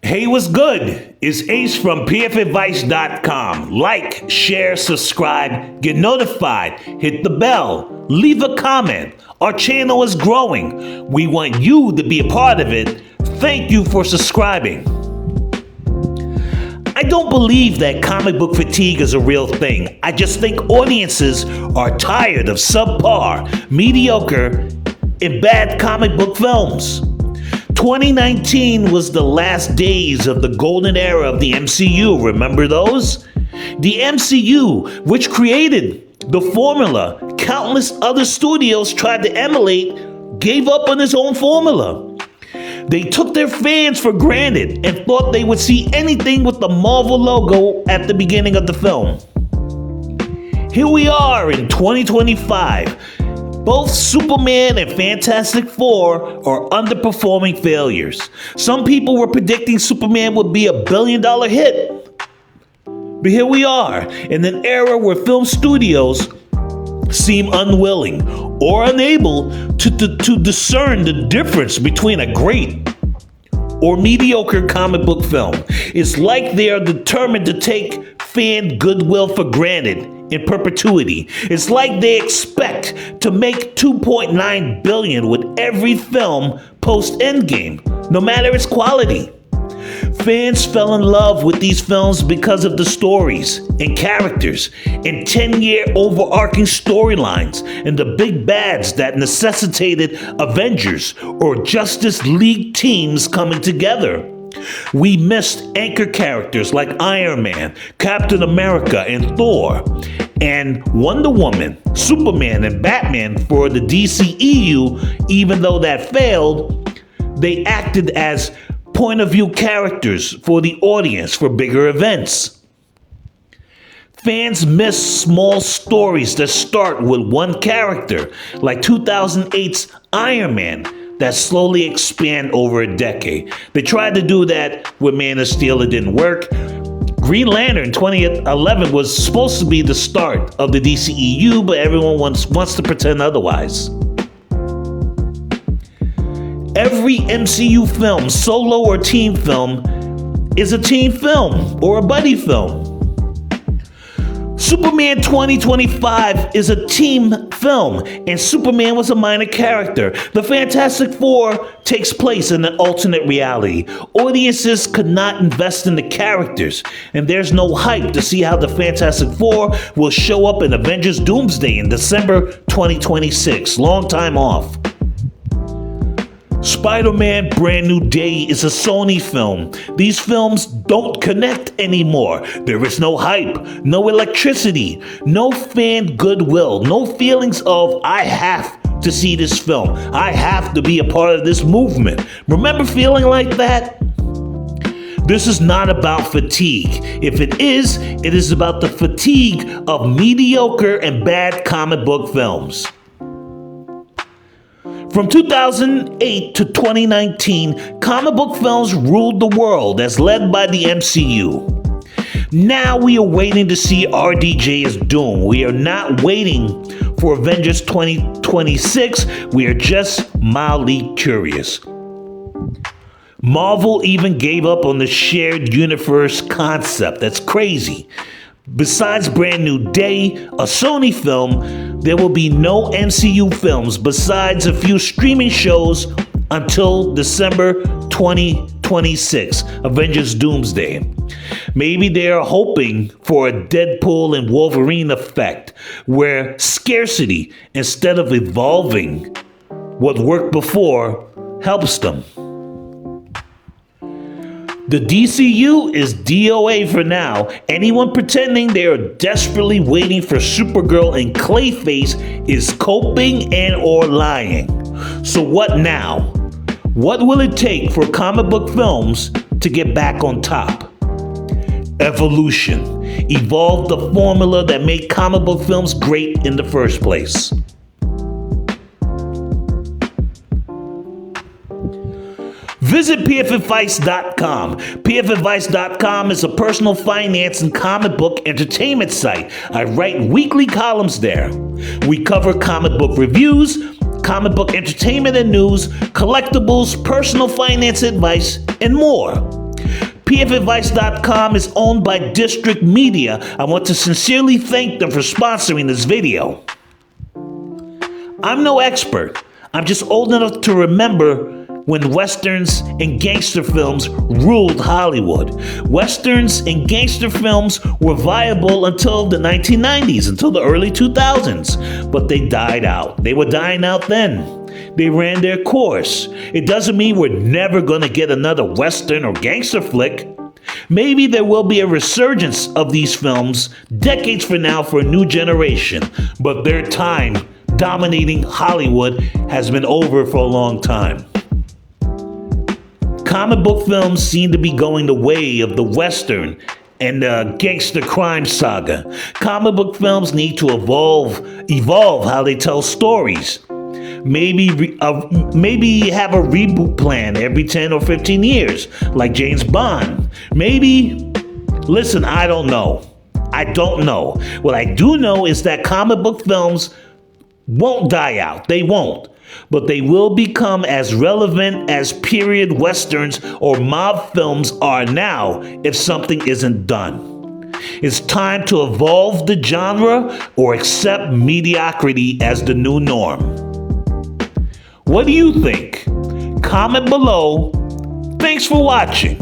Hey, what's good? It's Ace from pfadvice.com. Like, share, subscribe, get notified, hit the bell, leave a comment. Our channel is growing. We want you to be a part of it. Thank you for subscribing. I don't believe that comic book fatigue is a real thing. I just think audiences are tired of subpar, mediocre, and bad comic book films. 2019 was the last days of the golden era of the MCU. Remember those? The MCU, which created the formula countless other studios tried to emulate, gave up on its own formula. They took their fans for granted and thought they would see anything with the Marvel logo at the beginning of the film. Here we are in 2025. Both Superman and Fantastic Four are underperforming failures. Some people were predicting Superman would be $1 billion hit. But here we are in an era where film studios seem unwilling or unable to discern the difference between a great or mediocre comic book film. It's like they are determined to take fan goodwill for granted in perpetuity. It's like they expect to make $2.9 billion with every film post-Endgame, no matter its quality. Fans fell in love with these films because of the stories and characters and 10-year overarching storylines and the big bads that necessitated Avengers or Justice League teams coming together. We missed anchor characters like Iron Man, Captain America, and Thor, and Wonder Woman, Superman, and Batman for the DCEU. Even though that failed, they acted as point-of-view characters for the audience for bigger events. Fans miss small stories that start with one character, like 2008's Iron Man, that slowly expand over a decade. They tried to do that with Man of Steel. It didn't work. Green Lantern 2011 was supposed to be the start of the DCEU, but everyone wants to pretend otherwise. Every MCU film, solo or team film, is a team film or a buddy film. Superman 2025 is a team film, and Superman was a minor character. The Fantastic Four takes place in an alternate reality. Audiences could not invest in the characters, and there's no hype to see how the Fantastic Four will show up in Avengers Doomsday in December 2026. Long time off. Spider-Man Brand New Day is a Sony film. These films don't connect anymore. There is no hype, no electricity, no fan goodwill, no feelings of, I have to see this film. I have to be a part of this movement. Remember feeling like that? This is not about fatigue. If it is about the fatigue of mediocre and bad comic book films. From 2008 to 2019, comic book films ruled the world as led by the MCU. Now we are waiting to see RDJ as Doom. We are not waiting for Avengers 2026. We are just mildly curious. Marvel even gave up on the shared universe concept. That's crazy. Besides Brand New Day, a Sony film, there will be no MCU films besides a few streaming shows until December 2026, Avengers Doomsday. Maybe they are hoping for a Deadpool and Wolverine effect, where scarcity, instead of evolving what worked before, helps them. The DCU is DOA for now. Anyone pretending they are desperately waiting for Supergirl and Clayface is coping and or lying. So what now? What will it take for comic book films to get back on top? Evolution. Evolve the formula that made comic book films great in the first place. Visit pfadvice.com. pfadvice.com is a personal finance and comic book entertainment site. I write weekly columns there. We cover comic book reviews, comic book entertainment and news, collectibles, personal finance advice, and more. PFadvice.com is owned by District Media. I want to sincerely thank them for sponsoring this video. I'm no expert. I'm just old enough to remember when westerns and gangster films ruled Hollywood. Westerns and gangster films were viable until the 1990s, until the early 2000s, but they died out. They were dying out then. They ran their course. It doesn't mean we're never gonna get another western or gangster flick. Maybe there will be a resurgence of these films decades from now for a new generation, but their time dominating Hollywood has been over for a long time. Comic book films seem to be going the way of the western and the gangster crime saga. Comic book films need to evolve how they tell stories. Maybe have a reboot plan every 10 or 15 years, like James Bond. Listen, I don't know. What I do know is that comic book films won't die out. They won't. But they will become as relevant as period westerns or mob films are now if something isn't done. It's time to evolve the genre or accept mediocrity as the new norm. What do you think? Comment below. Thanks for watching.